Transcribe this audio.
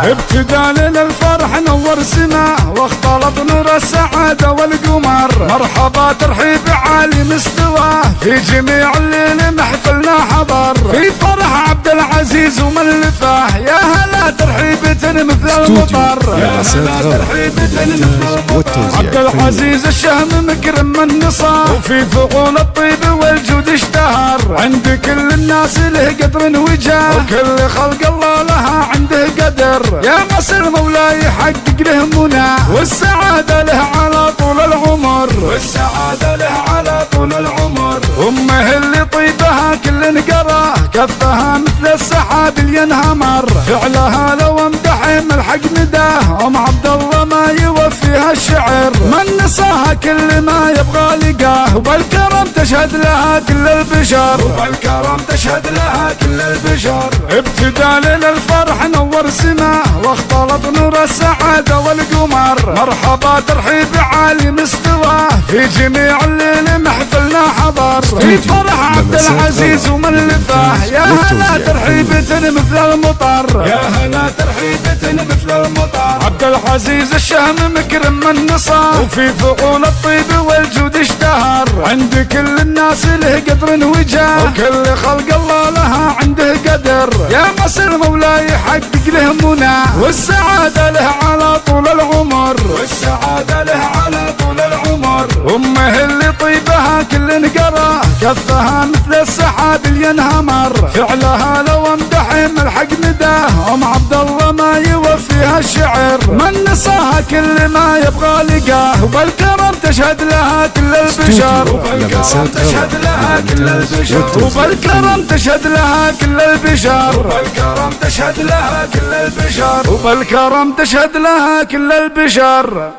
ابتدى لنا الفرح نور سماه واختلط نور السعادة والقمر. مرحبا ترحيب عالي مستواه في جميع الليل محفلنا حضر. في فرح عبد العزيز وملفاه يا هلا ترحيبة مثل المطر. يا هلا ترحيبة مثل المطر. عبد العزيز الشهم مكرم من نصار وفي فعول الطيب والجود اشتهر. عند كل الناس له قدر وجاه وكل خلق الله لها عنده قدر. يا مصر مولاي يحقق له منى والسعادة له على طول العمر. والسعادة له على طول العمر. أمه اللي طيبها كل نقراه كفها مثل السحاب اللي ينهمر. فعلها لو امدح ملحق نداه أم عبد الله ما يوفيها الشعر. من نصاها كل ما يبغى لقاه وبالكرم تشهد لها كل البشر. وبالكرم تشهد لها كل البشر. ابتدى لنا الفرح نور سماه واختلط نور السعادة والقمر. مرحبا ترحيب عالي مستواه في جميع الليل محفلنا حضر. في فرح عبد العزيز وملفاه يا هلا ترحيبة مثل المطر. يا هلا ترحيبة مثل المطر. عبد العزيز الشهم مكرم من نصار وفي فعول الطيب والجود اشتهر. عند كل الناس له قدر وجاه وكل خلق الله لها عنده قدر. يا مصر مولاي يحقق له منى والسعادة له على طول العمر. والسعادة له على طول العمر. أمه اللي طيبها كل نقراه كفها مثل السحاب اللي ينهمر. فعلها لو امدح ملحق نداه أم عبد الله ما يوفيها الشعر. من نصاها كل ما يبغى لقاه وبالكرم تشهد لها كل البشر. وبالكرم تشهد لها كل البشر. وبالكرم تشهد لها كل البشر. وبالكرم تشهد لها كل البشر. وبالكرم تشهد لها كل البشر.